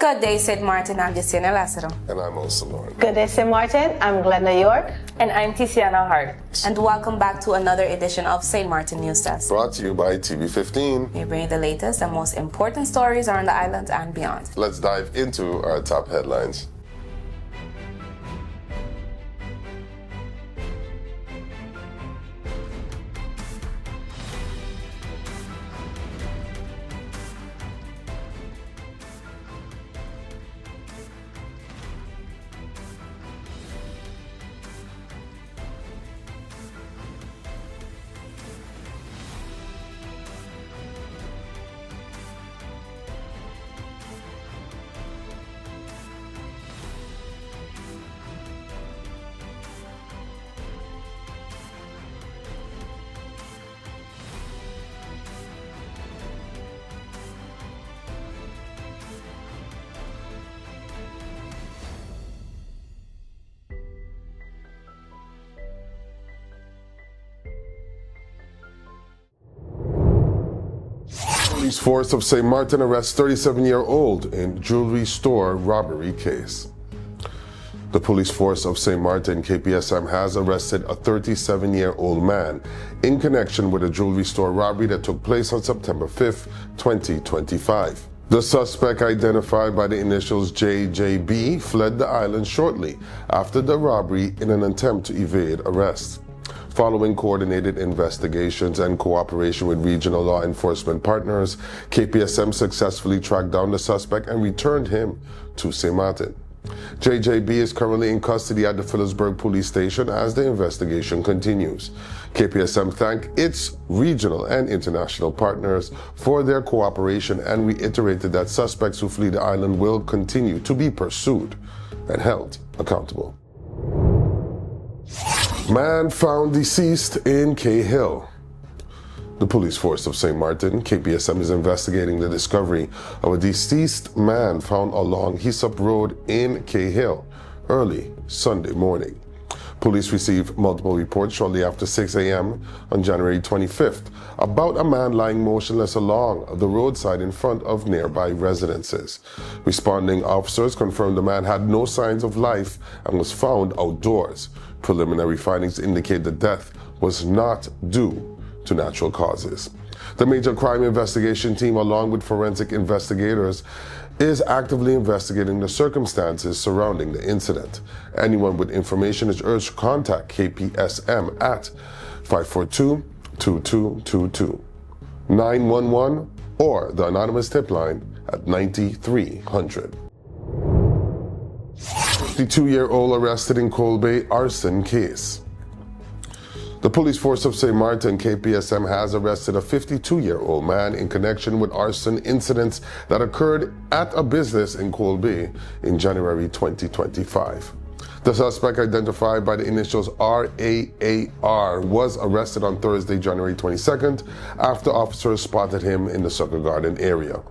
Good day, St. Martin. I'm Jaciana Lassero. And I'm also Lauren. Good day, St. Martin. I'm Glenda York. And I'm Tiziana Hart. And welcome back to another edition of St. Martin News Desk. Brought to you by TV15. We bring you the latest and most important stories around the island and beyond. Let's dive into our top headlines. Police force of St. Martin arrests 37-year-old in jewelry store robbery case. The police force of St. Martin, KPSM, has arrested a 37-year-old man in connection with a jewelry store robbery that took place on September 5th, 2025. The suspect, identified by the initials JJB, fled the island shortly after the robbery in an attempt to evade arrest. Following coordinated investigations and cooperation with regional law enforcement partners, KPSM successfully tracked down the suspect and returned him to St. Martin. JJB is currently in custody at the Phillipsburg police station as the investigation continues. KPSM thanked its regional and international partners for their cooperation and reiterated that suspects who flee the island will continue to be pursued and held accountable. Man found deceased in Cay Hill. The police force of St. Martin, KPSM, is investigating the discovery of a deceased man found along Hyssop Road in Cay Hill early Sunday morning. Police received multiple reports shortly after 6 a.m. on January 25th about a man lying motionless along the roadside in front of nearby residences. Responding officers confirmed the man had no signs of life and was found outdoors. Preliminary findings indicate the death was not due to natural causes. The Major Crime Investigation Team, along with forensic investigators, is actively investigating the circumstances surrounding the incident. Anyone with information is urged to contact KPSM at 542-2222, 911, or the anonymous tip line at 9300. 52-year-old arrested in Cold Bay arson case. The police force of St. Martin, KPSM, has arrested a 52-year-old man in connection with arson incidents that occurred at a business in Cold Bay in January 2025. The suspect, identified by the initials RAAR, was arrested on Thursday, January 22nd, after officers spotted him in the Sugar Garden area.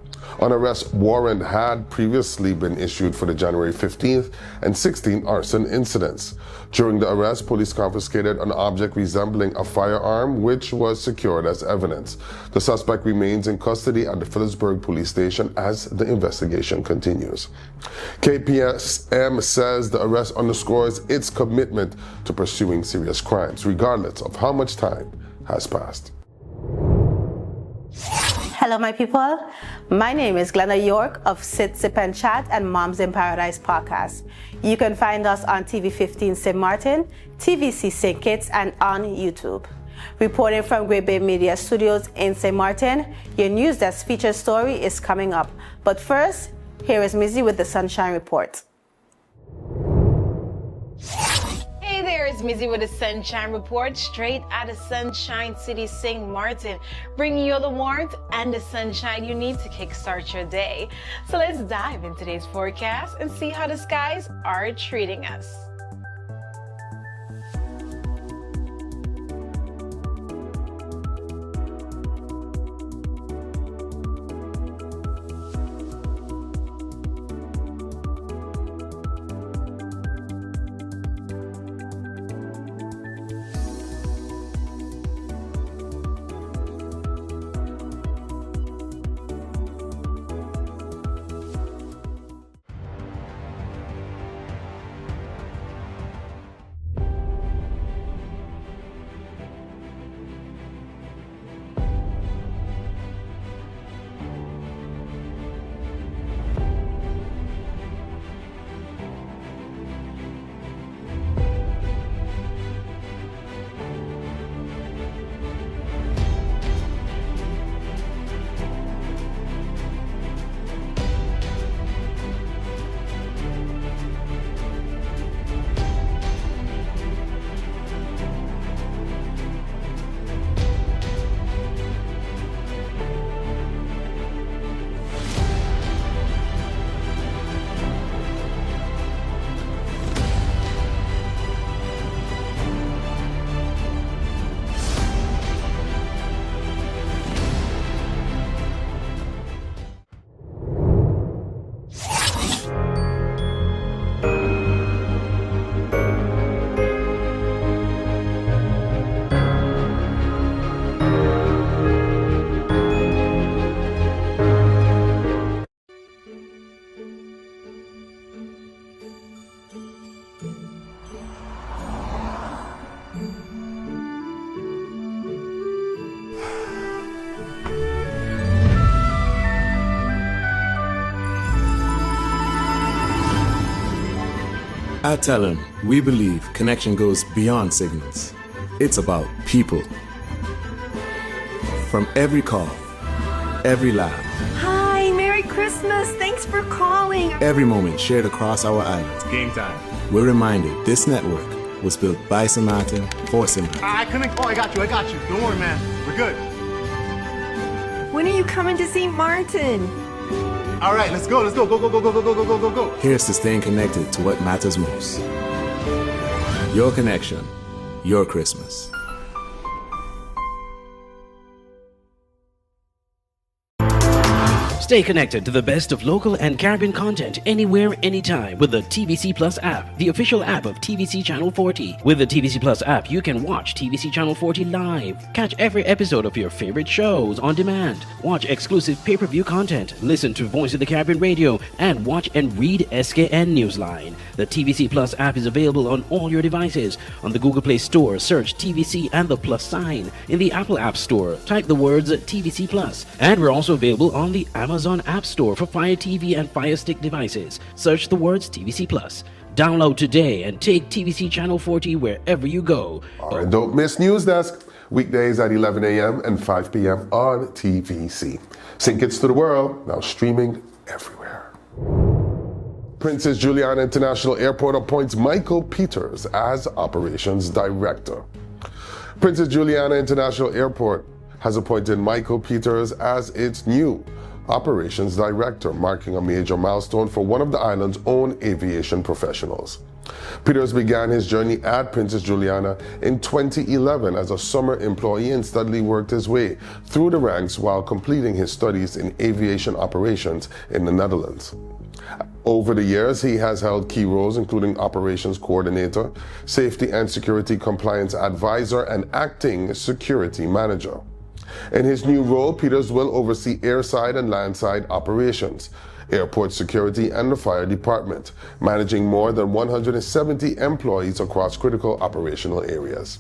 An arrest warrant had previously been issued for the January 15th and 16th arson incidents. During the arrest, police confiscated an object resembling a firearm, which was secured as evidence. The suspect remains in custody at the Phillipsburg police station as the investigation continues. KPSM says the arrest underscores its commitment to pursuing serious crimes, regardless of how much time has passed. Hello, my people. My name is Glenda York of Sit, Sip and Chat and Moms in Paradise podcast. You can find us on TV15 St. Martin, TVC St. Kitts, and on YouTube. Reporting from Great Bay Media Studios in St. Martin, your news desk feature story is coming up. But first, here is Mizzy with the Sunshine Report. Hey there, it's Mizzy with the Sunshine Report, straight out of Sunshine City, St. Martin, bringing you all the warmth and the sunshine you need to kickstart your day. So let's dive into today's forecast and see how the skies are treating us. At Telem, we believe connection goes beyond signals. It's about people. From every call, every laugh, Hi, Merry Christmas. Thanks for calling. every moment shared across our island, Game time. we're reminded this network was built by St. Martin for St. Martin. I couldn't. Oh, I got you. Don't worry, man. We're good. When are you coming to St. Martin? All right, let's go. Go. Here's to staying connected to what matters most. Your connection, your Christmas. Stay connected to the best of local and Caribbean content anywhere, anytime with the TVC Plus app, the official app of TVC Channel 40. With the TVC Plus app, you can watch TVC Channel 40 live, catch every episode of your favorite shows on demand, watch exclusive pay-per-view content, listen to Voice of the Caribbean Radio, and watch and read SKN Newsline. The TVC Plus app is available on all your devices. On the Google Play Store, search TVC and the plus sign. In the Apple App Store, type the words TVC Plus. And we're also available on the Amazon App Store for Fire TV and Fire Stick devices. Search the words TVC Plus. Download today and take TVC Channel 40 wherever you go. And don't miss NEWSDESK, weekdays at 11 a.m. and 5 p.m. on TVC. Sync Kids to the World, now streaming everywhere. Princess Juliana International Airport appoints Michael Peters as Operations Director. Princess Juliana International Airport has appointed Michael Peters as its new Operations Director, marking a major milestone for one of the island's own aviation professionals. Peters began his journey at Princess Juliana in 2011 as a summer employee and steadily worked his way through the ranks while completing his studies in aviation operations in the Netherlands. Over the years, he has held key roles including operations coordinator, safety and security compliance advisor, and acting security manager. In his new role, Peters will oversee airside and landside operations, airport security, and the fire department, managing more than 170 employees across critical operational areas.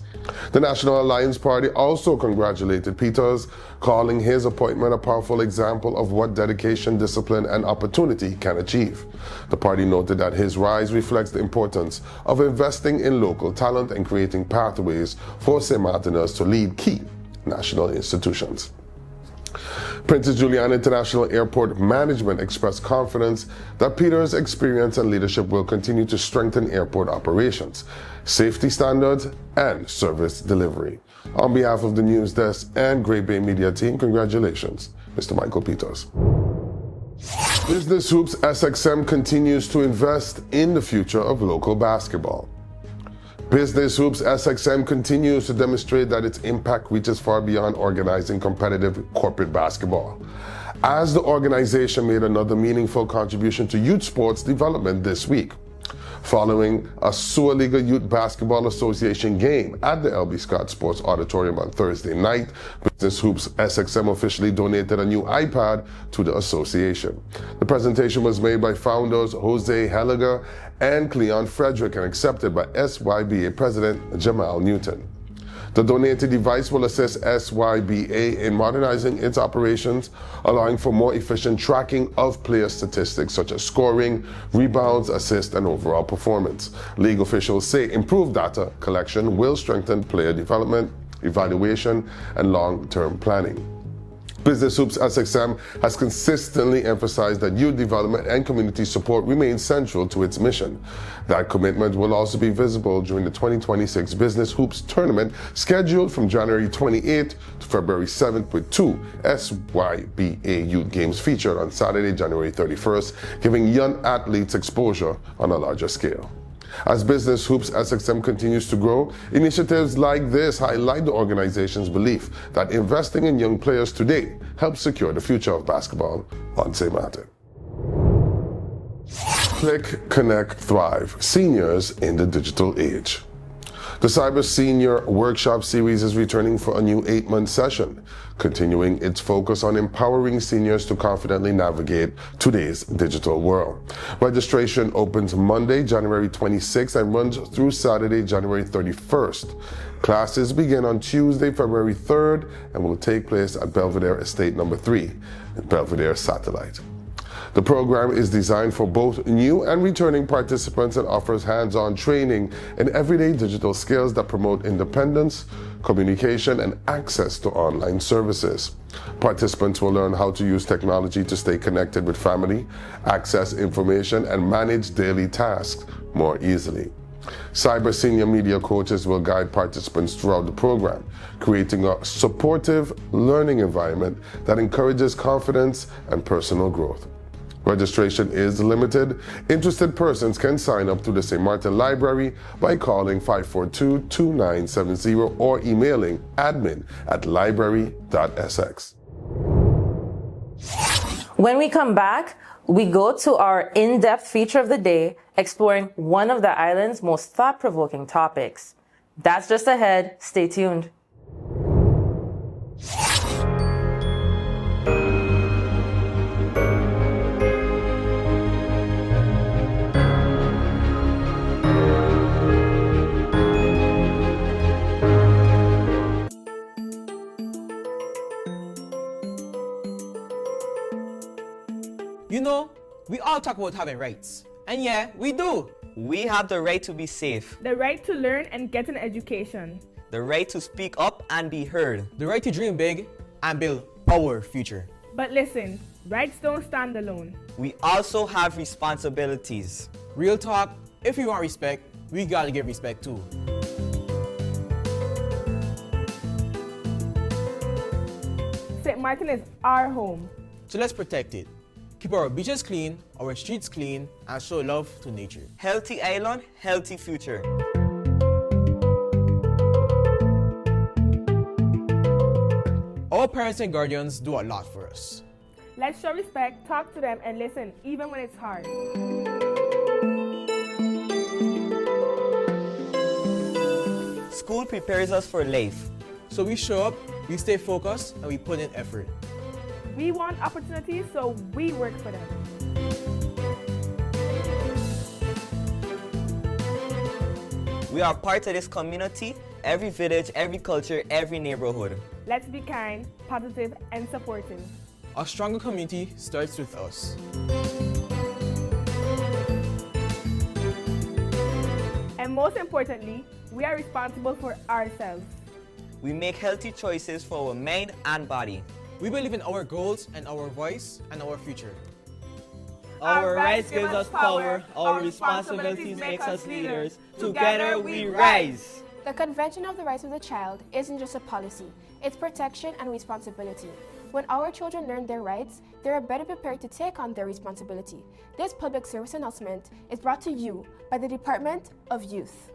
The National Alliance Party also congratulated Peters, calling his appointment a powerful example of what dedication, discipline, and opportunity can achieve. The party noted that his rise reflects the importance of investing in local talent and creating pathways for St. Martiners to lead key national institutions. Princess Juliana International Airport management expressed confidence that Peters' experience and leadership will continue to strengthen airport operations, safety standards, and service delivery. On behalf of the NEWSDESK and Great Bay Media team, congratulations, Mr. Michael Peters. Business Hoops SXM continues to invest in the future of local basketball. Business Hoops SXM continues to demonstrate that its impact reaches far beyond organizing competitive corporate basketball, as the organization made another meaningful contribution to youth sports development this week. Following a Sewer League Youth Basketball Association game at the L.B. Scott Sports Auditorium on Thursday night, Business Hoops SXM officially donated a new iPad to the association. The presentation was made by founders Jose Heliger and Cleon Frederick and accepted by SYBA President Jamal Newton. The donated device will assist SYBA in modernizing its operations, allowing for more efficient tracking of player statistics such as scoring, rebounds, assists, and overall performance. League officials say improved data collection will strengthen player development, evaluation, and long-term planning. Business Hoops SXM has consistently emphasized that youth development and community support remain central to its mission. That commitment will also be visible during the 2026 Business Hoops Tournament, scheduled from January 28th to February 7th, with 2 SYBA youth games featured on Saturday, January 31st, giving young athletes exposure on a larger scale. As Business Hoops SXM continues to grow, initiatives like this highlight the organization's belief that investing in young players today helps secure the future of basketball on St. Martin. Click, Connect, Thrive, Seniors in the Digital Age. The Cyber Senior Workshop Series is returning for a new 8-month session, continuing its focus on empowering seniors to confidently navigate today's digital world. Registration opens Monday, January 26th and runs through Saturday, January 31st. Classes begin on Tuesday, February 3rd and will take place at Belvedere Estate No. 3 in Belvedere Satellite. The program is designed for both new and returning participants and offers hands-on training in everyday digital skills that promote independence, communication, and access to online services. Participants will learn how to use technology to stay connected with family, access information, and manage daily tasks more easily. Cyber senior media coaches will guide participants throughout the program, creating a supportive learning environment that encourages confidence and personal growth. Registration is limited. Interested persons can sign up through the St. Martin Library by calling 542-2970 or emailing admin@library.sx. When we come back, we go to our in-depth feature of the day, exploring one of the island's most thought-provoking topics. That's just ahead. Stay tuned. You know, we all talk about having rights. And yeah, we do. We have the right to be safe, the right to learn and get an education, the right to speak up and be heard, the right to dream big and build our future. But listen, rights don't stand alone. We also have responsibilities. Real talk, if we want respect, we gotta give respect too. St. Martin is our home. So let's protect it. Keep our beaches clean, our streets clean, and show love to nature. Healthy island, healthy future. Our parents and guardians do a lot for us. Let's show respect, talk to them, and listen, even when it's hard. School prepares us for life. So we show up, we stay focused, and we put in effort. We want opportunities, so we work for them. We are part of this community, every village, every culture, every neighborhood. Let's be kind, positive, and supportive. A stronger community starts with us. And most importantly, we are responsible for ourselves. We make healthy choices for our mind and body. We believe in our goals and our voice and our future. Our rights give us power, our responsibilities make us leaders. Together we rise. The Convention of the Rights of the Child isn't just a policy, it's protection and responsibility. When our children learn their rights, they are better prepared to take on their responsibility. This public service announcement is brought to you by the Department of Youth.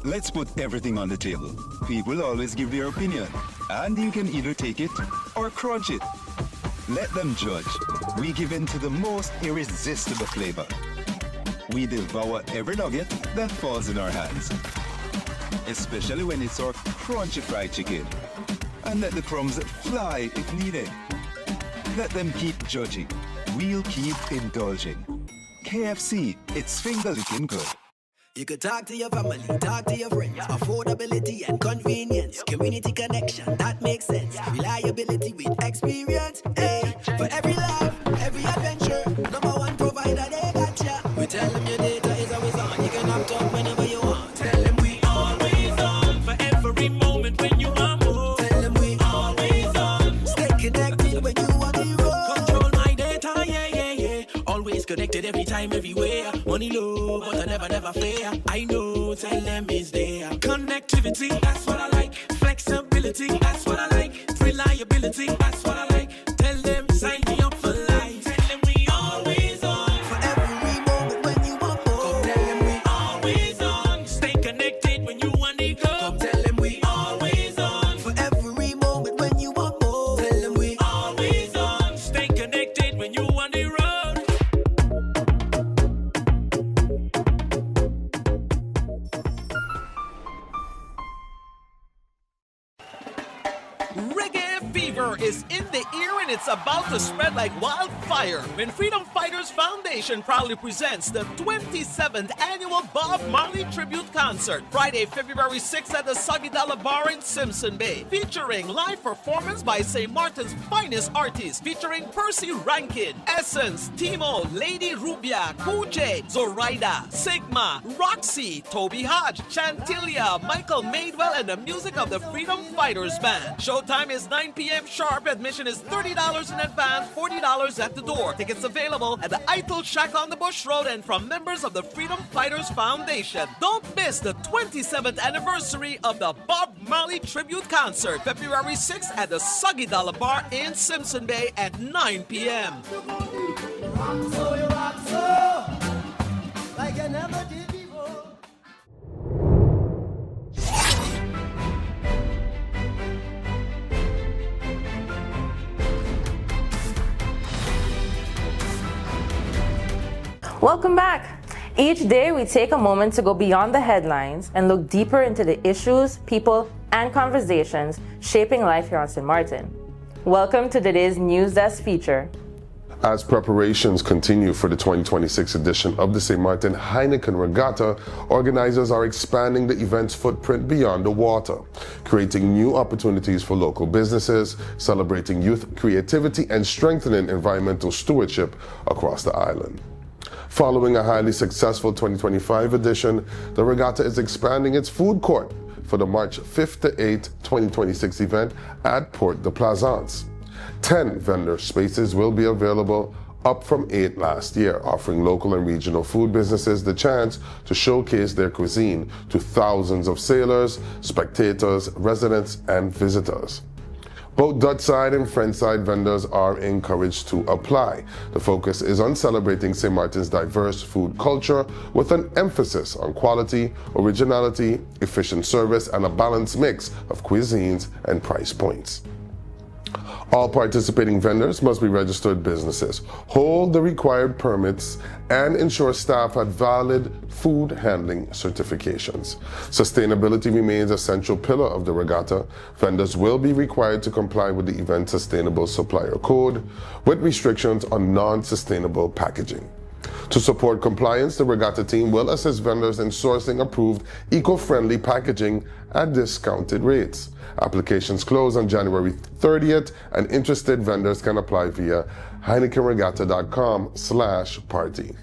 Let's put everything on the table. People always give their opinion, and you can either take it or crunch it. Let them judge. We give in to the most irresistible flavor. We devour every nugget that falls in our hands, especially when it's our crunchy fried chicken. And let the crumbs fly if needed. Let them keep judging. We'll keep indulging. KFC, it's finger-licking good. You could talk to your family, talk to your friends. Affordability and convenience, community connection, that makes sense. Reliability with experience, hey. For every life, every adventure, #1 provider, they got ya. We tell them your data is always on. You can opt out whenever you want. Tell them we always on. For every moment when you want more. Tell them we always on. Stay connected when you want the road. Control my data, yeah, yeah, yeah. Always connected every time, everywhere. Money low, but I never fair. I know, tell them it's there. Connectivity, that's what I like. Flexibility, that's what I like. Reliability, that's what I like. Tell them, sign me up for life. Tell them we always on. For every moment when you want more. Come tell them we always on. Stay connected when you want to go. Come tell them we always on. For every moment when you want more. Tell them we always on. Stay connected when you want to road. Reggae fever is in the air and it's about to spread like wildfire when Freedom Fighters Foundation proudly presents the 27th annual Bob Marley Tribute Concert, Friday, February 6th at the Soggy Dollar Bar in Simpson Bay, featuring live performance by St. Martin's finest artists, featuring Percy Rankin, Essence, Timo, Lady Rubia, Kuje, Zoraida, Sigma, Roxy, Toby Hodge, Chantilia, Michael Madewell, and the music of the Freedom Fighters Band. Showtime is 9 p.m. sharp. Admission is $30 in advance, $40 at the door. Tickets available at the Eitel Shack on the Bush Road and from members of the Freedom Fighters Foundation. Don't miss the 27th anniversary of the Bob Marley Tribute Concert, February 6th at the Soggy Dollar Bar in Simpson Bay at 9 p.m. Like I never did before. Welcome back. Each day we take a moment to go beyond the headlines and look deeper into the issues, people, and conversations shaping life here on St. Martin. Welcome to today's News Desk feature. As preparations continue for the 2026 edition of the St. Martin Heineken Regatta, organizers are expanding the event's footprint beyond the water, creating new opportunities for local businesses, celebrating youth creativity, and strengthening environmental stewardship across the island. Following a highly successful 2025 edition, the regatta is expanding its food court for the March 5th to 8th, 2026 event at Port de Plaisance. 10 vendor spaces will be available, up from 8 last year, offering local and regional food businesses the chance to showcase their cuisine to thousands of sailors, spectators, residents, and visitors. Both Dutch side and French side vendors are encouraged to apply. The focus is on celebrating St. Martin's diverse food culture with an emphasis on quality, originality, efficient service, and a balanced mix of cuisines and price points. All participating vendors must be registered businesses, hold the required permits, and ensure staff had valid food handling certifications. Sustainability remains a central pillar of the regatta. Vendors will be required to comply with the event's Sustainable Supplier Code, with restrictions on non-sustainable packaging. To support compliance, the regatta team will assist vendors in sourcing approved eco-friendly packaging at discounted rates. Applications close on January 30th, and interested vendors can apply via heinekenregatta.com/party.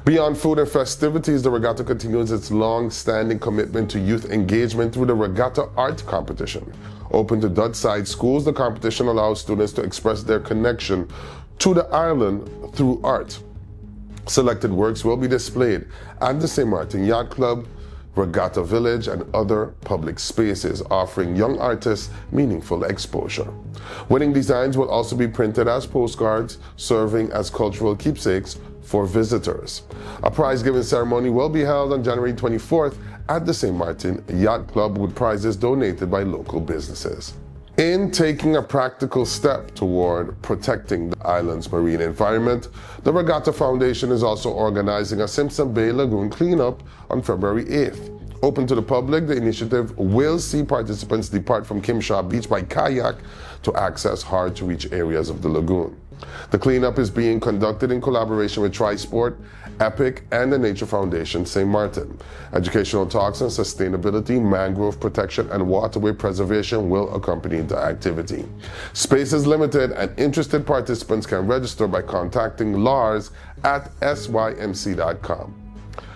Beyond food and festivities, the regatta continues its long-standing commitment to youth engagement through the Regatta Art Competition. Open to Dutch side schools, the competition allows students to express their connection to the island through art. Selected works will be displayed at the St. Martin Yacht Club, Regatta Village, and other public spaces, offering young artists meaningful exposure. Winning designs will also be printed as postcards, serving as cultural keepsakes for visitors. A prize-giving ceremony will be held on January 24th at the St. Martin Yacht Club, with prizes donated by local businesses. In taking a practical step toward protecting the island's marine environment, the Regatta Foundation is also organizing a Simpson Bay Lagoon cleanup on February 8th. Open to the public, the initiative will see participants depart from Kimshaw Beach by kayak to access hard-to-reach areas of the lagoon. The cleanup is being conducted in collaboration with Trisport, EPIC, and the Nature Foundation St. Martin. Educational talks on sustainability, mangrove protection, and waterway preservation will accompany the activity. Space is limited, and interested participants can register by contacting Lars at symc.com.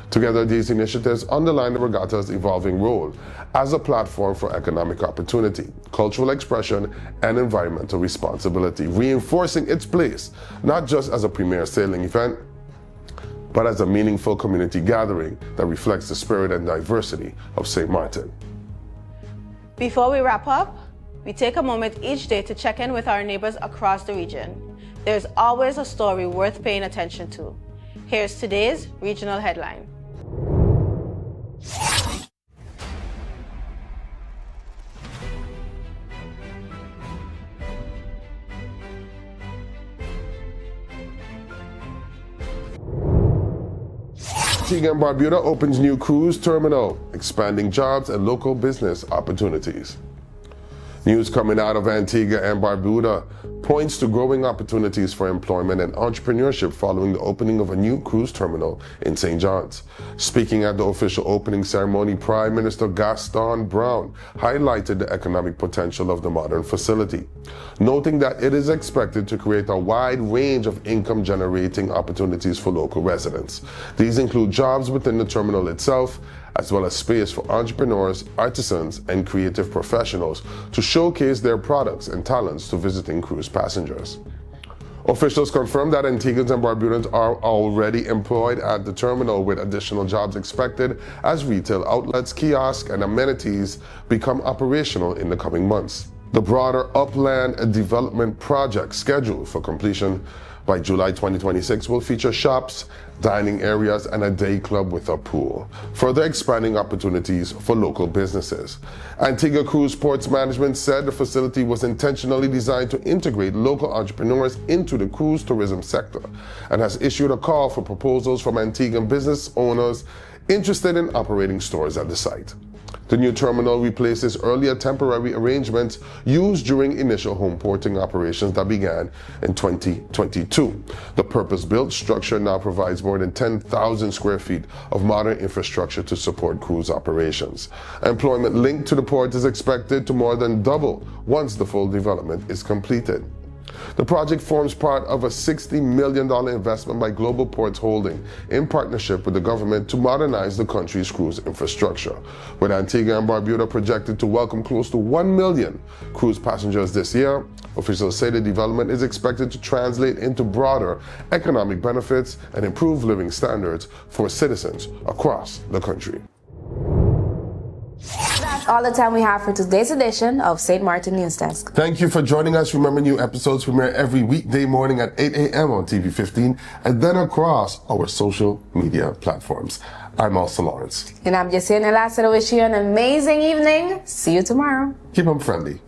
Together, these initiatives underline the regatta's evolving role as a platform for economic opportunity, cultural expression, and environmental responsibility, reinforcing its place not just as a premier sailing event, but as a meaningful community gathering that reflects the spirit and diversity of St. Martin. Before we wrap up, we take a moment each day to check in with our neighbors across the region. There's always a story worth paying attention to. Here's today's regional headline. Antigua and Barbuda opens new cruise terminal, expanding jobs and local business opportunities. News coming out of Antigua and Barbuda points to growing opportunities for employment and entrepreneurship following the opening of a new cruise terminal in St. John's. Speaking at the official opening ceremony, Prime Minister Gaston Brown highlighted the economic potential of the modern facility, noting that it is expected to create a wide range of income-generating opportunities for local residents. These include jobs within the terminal itself, as well as space for entrepreneurs, artisans, and creative professionals to showcase their products and talents to visiting cruise passengers. Officials confirmed that Antiguans and Barbudans are already employed at the terminal, with additional jobs expected as retail outlets, kiosks, and amenities become operational in the coming months. The broader upland development project, scheduled for completion by July 2026, will feature shops, dining areas, and a day club with a pool, further expanding opportunities for local businesses. Antigua Cruise Ports Management said the facility was intentionally designed to integrate local entrepreneurs into the cruise tourism sector, and has issued a call for proposals from Antiguan business owners interested in operating stores at the site. The new terminal replaces earlier temporary arrangements used during initial home porting operations that began in 2022. The purpose-built structure now provides more than 10,000 square feet of modern infrastructure to support cruise operations. Employment linked to the port is expected to more than double once the full development is completed. The project forms part of a $60 million investment by Global Ports Holding in partnership with the government to modernize the country's cruise infrastructure, with Antigua and Barbuda projected to welcome close to 1 million cruise passengers this year. Officials say the development is expected to translate into broader economic benefits and improved living standards for citizens across the country. That's all the time we have for today's edition of St. Martin News Desk. Thank you for joining us. Remember, new episodes premiere every weekday morning at 8 a.m. on TV 15 and then across our social media platforms. I'm Elsa Lawrence. And I'm Jessica Nelasa. I wish you an amazing evening. See you tomorrow. Keep them friendly.